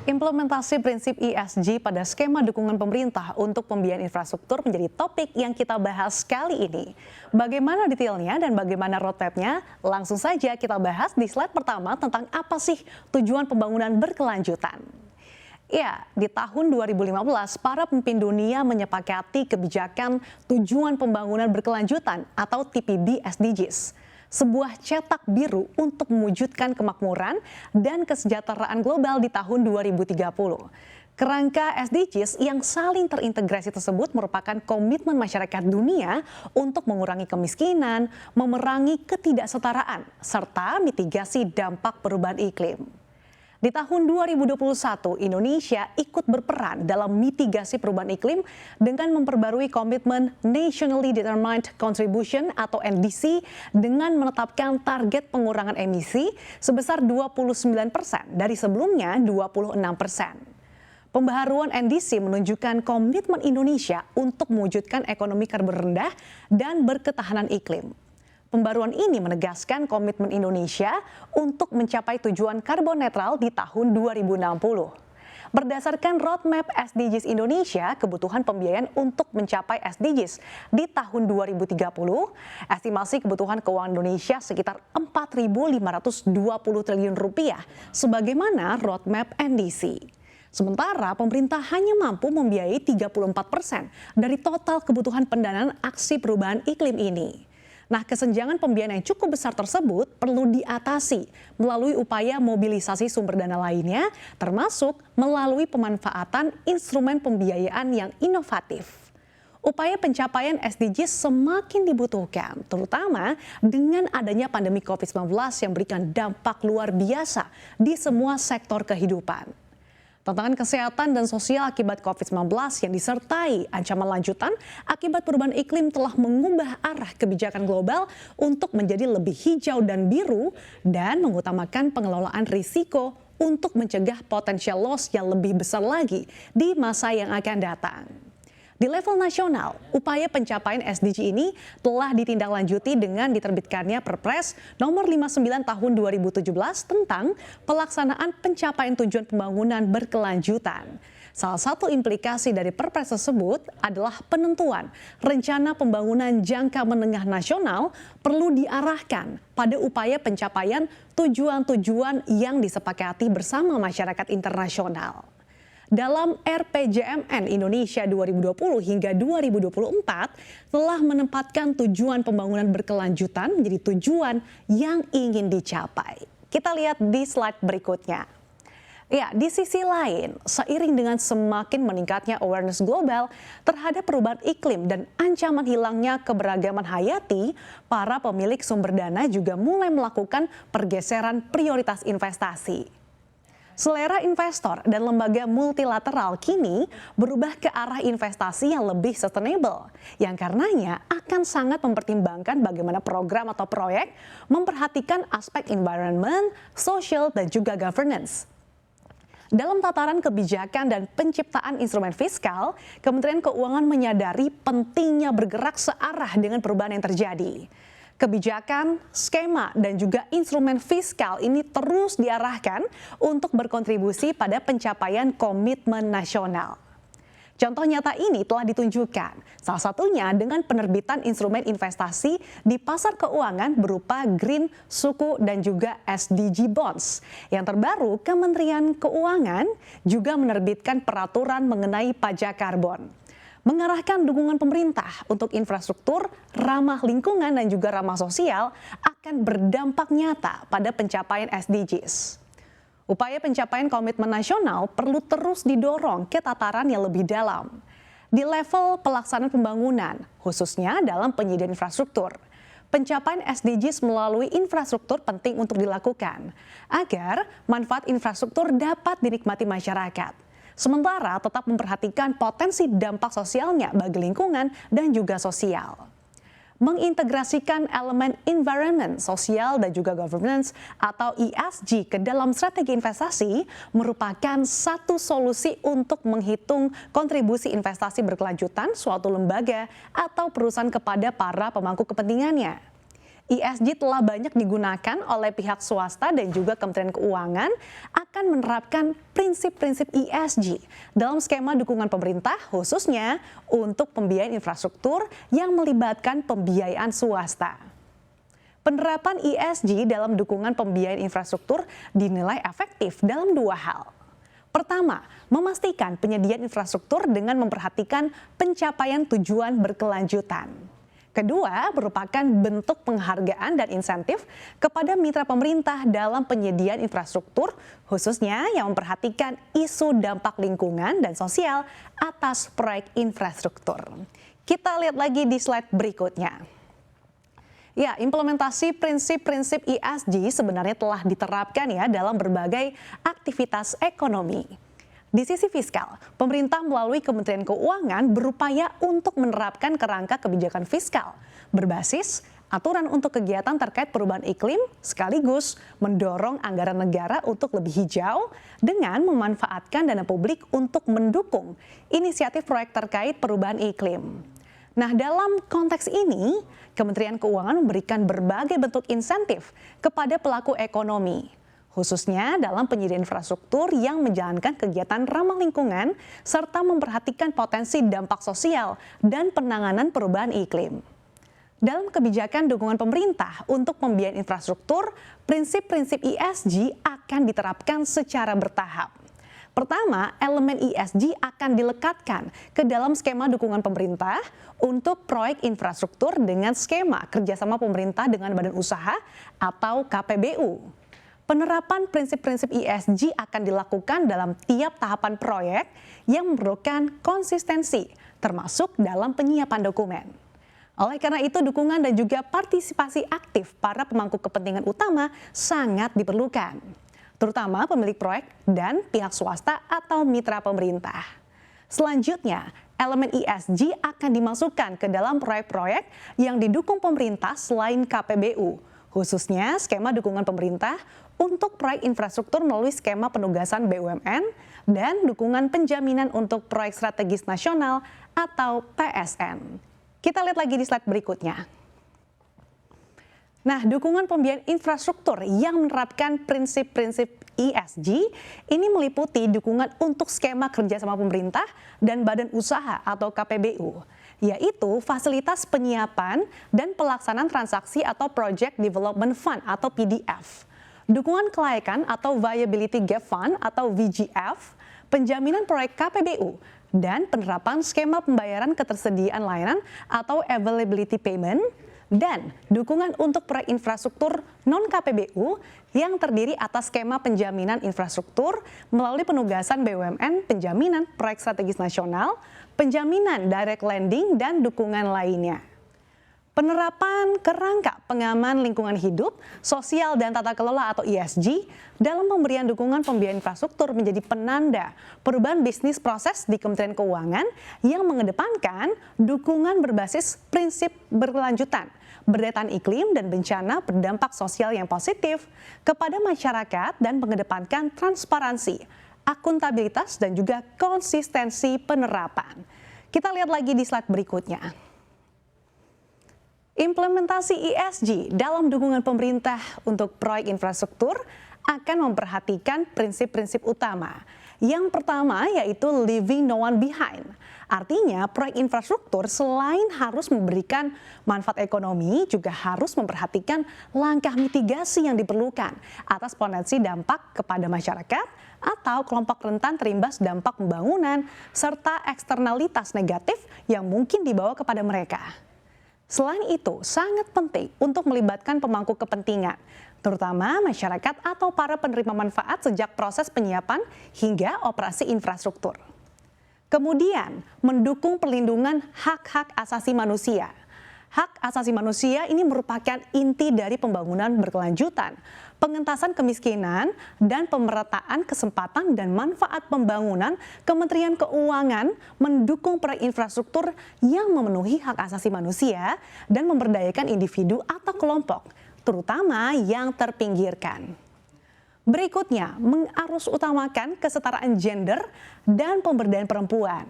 Implementasi prinsip ESG pada skema dukungan pemerintah untuk pembiayaan infrastruktur menjadi topik yang kita bahas kali ini. Bagaimana detailnya dan bagaimana roadmap-nya? Langsung saja kita bahas di slide pertama tentang apa sih tujuan pembangunan berkelanjutan. Ya, di tahun 2015, para pemimpin dunia menyepakati kebijakan tujuan pembangunan berkelanjutan atau TPB SDGs. Sebuah cetak biru untuk mewujudkan kemakmuran dan kesejahteraan global di tahun 2030. Kerangka SDGs yang saling terintegrasi tersebut merupakan komitmen masyarakat dunia untuk mengurangi kemiskinan, memerangi ketidaksetaraan, serta mitigasi dampak perubahan iklim. Di tahun 2021, Indonesia ikut berperan dalam mitigasi perubahan iklim dengan memperbarui komitmen Nationally Determined Contribution atau NDC dengan menetapkan target pengurangan emisi sebesar 29% dari sebelumnya 26%. Pembaharuan NDC menunjukkan komitmen Indonesia untuk mewujudkan ekonomi karbon rendah dan berketahanan iklim. Pembaruan ini menegaskan komitmen Indonesia untuk mencapai tujuan karbon netral di tahun 2060. Berdasarkan roadmap SDGs Indonesia, kebutuhan pembiayaan untuk mencapai SDGs di tahun 2030, estimasi kebutuhan keuangan Indonesia sekitar 4.520 triliun rupiah, sebagaimana roadmap NDC. Sementara pemerintah hanya mampu membiayai 34% dari total kebutuhan pendanaan aksi perubahan iklim ini. Nah, kesenjangan pembiayaan yang cukup besar tersebut perlu diatasi melalui upaya mobilisasi sumber dana lainnya, termasuk melalui pemanfaatan instrumen pembiayaan yang inovatif. Upaya pencapaian SDGs semakin dibutuhkan, terutama dengan adanya pandemi COVID-19 yang memberikan dampak luar biasa di semua sektor kehidupan. Tantangan kesehatan dan sosial akibat COVID-19 yang disertai ancaman lanjutan akibat perubahan iklim telah mengubah arah kebijakan global untuk menjadi lebih hijau dan biru dan mengutamakan pengelolaan risiko untuk mencegah potensial loss yang lebih besar lagi di masa yang akan datang. Di level nasional, upaya pencapaian SDG ini telah ditindaklanjuti dengan diterbitkannya Perpres nomor 59 tahun 2017 tentang pelaksanaan pencapaian tujuan pembangunan berkelanjutan. Salah satu implikasi dari Perpres tersebut adalah penentuan rencana pembangunan jangka menengah nasional perlu diarahkan pada upaya pencapaian tujuan-tujuan yang disepakati bersama masyarakat internasional. Dalam RPJMN Indonesia 2020 hingga 2024 telah menempatkan tujuan pembangunan berkelanjutan menjadi tujuan yang ingin dicapai. Kita lihat di slide berikutnya. Ya, di sisi lain, seiring dengan semakin meningkatnya awareness global terhadap perubahan iklim dan ancaman hilangnya keberagaman hayati, para pemilik sumber dana juga mulai melakukan pergeseran prioritas investasi. Selera investor dan lembaga multilateral kini berubah ke arah investasi yang lebih sustainable, yang karenanya akan sangat mempertimbangkan bagaimana program atau proyek memperhatikan aspek environment, social, dan juga governance. Dalam tataran kebijakan dan penciptaan instrumen fiskal, Kementerian Keuangan menyadari pentingnya bergerak searah dengan perubahan yang terjadi. Kebijakan, skema, dan juga instrumen fiskal ini terus diarahkan untuk berkontribusi pada pencapaian komitmen nasional. Contoh nyata ini telah ditunjukkan, salah satunya dengan penerbitan instrumen investasi di pasar keuangan berupa Green, Suku, dan juga SDG Bonds. Yang terbaru, Kementerian Keuangan juga menerbitkan peraturan mengenai pajak karbon. Mengarahkan dukungan pemerintah untuk infrastruktur, ramah lingkungan dan juga ramah sosial akan berdampak nyata pada pencapaian SDGs. Upaya pencapaian komitmen nasional perlu terus didorong ke tataran yang lebih dalam. Di level pelaksanaan pembangunan, khususnya dalam penyediaan infrastruktur, pencapaian SDGs melalui infrastruktur penting untuk dilakukan, agar manfaat infrastruktur dapat dinikmati masyarakat. Sementara tetap memperhatikan potensi dampak sosialnya bagi lingkungan dan juga sosial. Mengintegrasikan elemen environment, sosial, dan juga governance atau ESG ke dalam strategi investasi merupakan satu solusi untuk menghitung kontribusi investasi berkelanjutan suatu lembaga atau perusahaan kepada para pemangku kepentingannya. ESG telah banyak digunakan oleh pihak swasta dan juga Kementerian Keuangan akan menerapkan prinsip-prinsip ESG dalam skema dukungan pemerintah khususnya untuk pembiayaan infrastruktur yang melibatkan pembiayaan swasta. Penerapan ESG dalam dukungan pembiayaan infrastruktur dinilai efektif dalam dua hal. Pertama, memastikan penyediaan infrastruktur dengan memperhatikan pencapaian tujuan berkelanjutan. Kedua, merupakan bentuk penghargaan dan insentif kepada mitra pemerintah dalam penyediaan infrastruktur, khususnya yang memperhatikan isu dampak lingkungan dan sosial atas proyek infrastruktur. Kita lihat lagi di slide berikutnya. Ya, implementasi prinsip-prinsip ESG sebenarnya telah diterapkan ya dalam berbagai aktivitas ekonomi. Di sisi fiskal, pemerintah melalui Kementerian Keuangan berupaya untuk menerapkan kerangka kebijakan fiskal berbasis aturan untuk kegiatan terkait perubahan iklim sekaligus mendorong anggaran negara untuk lebih hijau dengan memanfaatkan dana publik untuk mendukung inisiatif proyek terkait perubahan iklim. Nah, dalam konteks ini, Kementerian Keuangan memberikan berbagai bentuk insentif kepada pelaku ekonomi, khususnya dalam penyediaan infrastruktur yang menjalankan kegiatan ramah lingkungan serta memperhatikan potensi dampak sosial dan penanganan perubahan iklim. Dalam kebijakan dukungan pemerintah untuk pembiayaan infrastruktur, prinsip-prinsip ESG akan diterapkan secara bertahap. Pertama, elemen ESG akan dilekatkan ke dalam skema dukungan pemerintah untuk proyek infrastruktur dengan skema kerjasama pemerintah dengan badan usaha atau KPBU. Penerapan prinsip-prinsip ESG akan dilakukan dalam tiap tahapan proyek yang memerlukan konsistensi, termasuk dalam penyiapan dokumen. Oleh karena itu, dukungan dan juga partisipasi aktif para pemangku kepentingan utama sangat diperlukan, terutama pemilik proyek dan pihak swasta atau mitra pemerintah. Selanjutnya, elemen ESG akan dimasukkan ke dalam proyek-proyek yang didukung pemerintah selain KPBU, khususnya skema dukungan pemerintah untuk proyek infrastruktur melalui skema penugasan BUMN dan dukungan penjaminan untuk proyek strategis nasional atau PSN. Kita lihat lagi di slide berikutnya. Nah, dukungan pembiayaan infrastruktur yang menerapkan prinsip-prinsip ESG ini meliputi dukungan untuk skema kerjasama pemerintah dan badan usaha atau KPBU, yaitu fasilitas penyiapan dan pelaksanaan transaksi atau Project Development Fund atau PDF, dukungan kelayakan atau Viability Gap Fund atau VGF, penjaminan proyek KPBU, dan penerapan skema pembayaran ketersediaan layanan atau Availability Payment, dan dukungan untuk proyek infrastruktur non-KPBU yang terdiri atas skema penjaminan infrastruktur melalui penugasan BUMN, penjaminan proyek strategis nasional, penjaminan direct lending, dan dukungan lainnya. Penerapan kerangka pengaman lingkungan hidup, sosial, dan tata kelola atau ESG dalam pemberian dukungan pembiayaan infrastruktur menjadi penanda perubahan bisnis proses di Kementerian Keuangan yang mengedepankan dukungan berbasis prinsip berkelanjutan, berdaya tahan iklim, dan bencana berdampak sosial yang positif kepada masyarakat dan mengedepankan transparansi, akuntabilitas, dan juga konsistensi penerapan. Kita lihat lagi di slide berikutnya. Implementasi ESG dalam dukungan pemerintah untuk proyek infrastruktur akan memperhatikan prinsip-prinsip utama. Yang pertama yaitu leaving no one behind. Artinya proyek infrastruktur selain harus memberikan manfaat ekonomi juga harus memperhatikan langkah mitigasi yang diperlukan atas potensi dampak kepada masyarakat atau kelompok rentan terimbas dampak pembangunan serta eksternalitas negatif yang mungkin dibawa kepada mereka. Selain itu, sangat penting untuk melibatkan pemangku kepentingan, terutama masyarakat atau para penerima manfaat sejak proses penyiapan hingga operasi infrastruktur. Kemudian, mendukung perlindungan hak-hak asasi manusia. Hak asasi manusia ini merupakan inti dari pembangunan berkelanjutan, pengentasan kemiskinan, dan pemerataan kesempatan dan manfaat pembangunan. Kementerian Keuangan mendukung proyek infrastruktur yang memenuhi hak asasi manusia dan memberdayakan individu atau kelompok, terutama yang terpinggirkan. Berikutnya, mengarus utamakan kesetaraan gender dan pemberdayaan perempuan.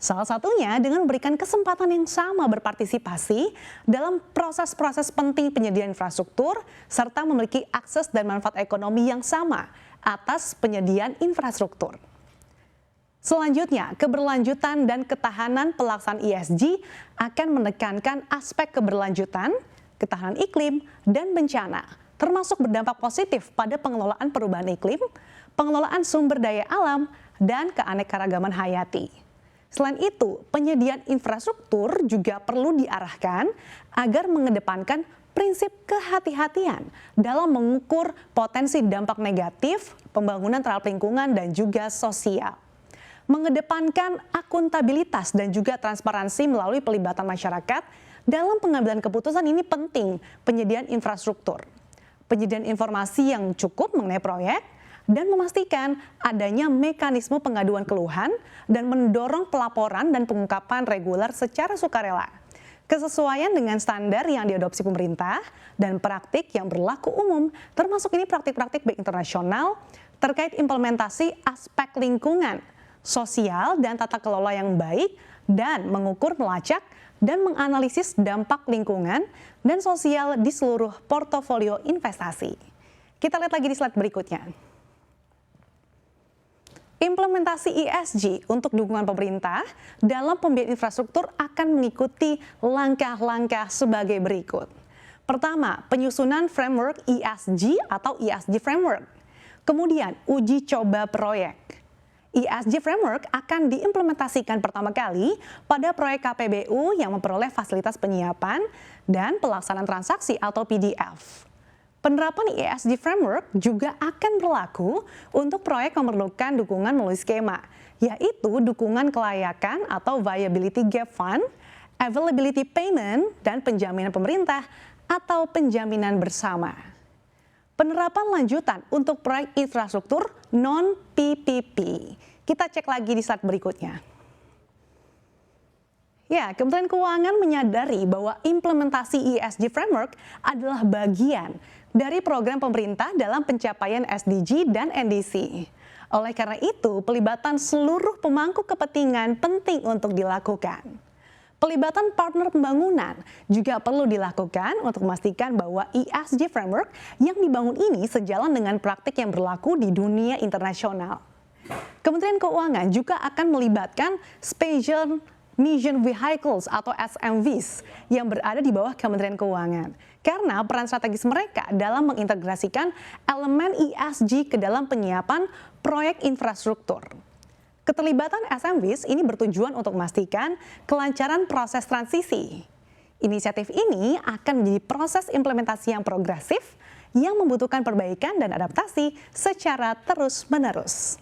Salah satunya dengan memberikan kesempatan yang sama berpartisipasi dalam proses-proses penting penyediaan infrastruktur serta memiliki akses dan manfaat ekonomi yang sama atas penyediaan infrastruktur. Selanjutnya, keberlanjutan dan ketahanan pelaksanaan ESG akan menekankan aspek keberlanjutan, ketahanan iklim, dan bencana, termasuk berdampak positif pada pengelolaan perubahan iklim, pengelolaan sumber daya alam, dan keanekaragaman hayati. Selain itu, penyediaan infrastruktur juga perlu diarahkan agar mengedepankan prinsip kehati-hatian dalam mengukur potensi dampak negatif pembangunan terhadap lingkungan dan juga sosial. Mengedepankan akuntabilitas dan juga transparansi melalui pelibatan masyarakat dalam pengambilan keputusan ini penting penyediaan infrastruktur. Penyediaan informasi yang cukup mengenai proyek, dan memastikan adanya mekanisme pengaduan keluhan dan mendorong pelaporan dan pengungkapan reguler secara sukarela. Kesesuaian dengan standar yang diadopsi pemerintah dan praktik yang berlaku umum, termasuk ini praktik-praktik baik internasional terkait implementasi aspek lingkungan, sosial, dan tata kelola yang baik, dan mengukur, melacak, dan menganalisis dampak lingkungan dan sosial di seluruh portofolio investasi. Kita lihat lagi di slide berikutnya. Implementasi ESG untuk dukungan pemerintah dalam pembiayaan infrastruktur akan mengikuti langkah-langkah sebagai berikut. Pertama, penyusunan framework ESG atau ESG framework. Kemudian, uji coba proyek. ESG framework akan diimplementasikan pertama kali pada proyek KPBU yang memperoleh fasilitas penyiapan dan pelaksanaan transaksi atau PDF. Penerapan ESG framework juga akan berlaku untuk proyek yang memerlukan dukungan melalui skema, yaitu dukungan kelayakan atau viability gap fund, availability payment, dan penjaminan pemerintah atau penjaminan bersama. Penerapan lanjutan untuk proyek infrastruktur non-PPP. Kita cek lagi di slide berikutnya. Ya, Kementerian Keuangan menyadari bahwa implementasi ESG framework adalah bagian dari program pemerintah dalam pencapaian SDG dan NDC. Oleh karena itu, pelibatan seluruh pemangku kepentingan penting untuk dilakukan. Pelibatan partner pembangunan juga perlu dilakukan untuk memastikan bahwa ESG framework yang dibangun ini sejalan dengan praktik yang berlaku di dunia internasional. Kementerian Keuangan juga akan melibatkan Special Mission Vehicles atau SMVs yang berada di bawah Kementerian Keuangan karena peran strategis mereka dalam mengintegrasikan elemen ESG ke dalam penyiapan proyek infrastruktur. Keterlibatan SMVs ini bertujuan untuk memastikan kelancaran proses transisi. Inisiatif ini akan menjadi proses implementasi yang progresif yang membutuhkan perbaikan dan adaptasi secara terus-menerus.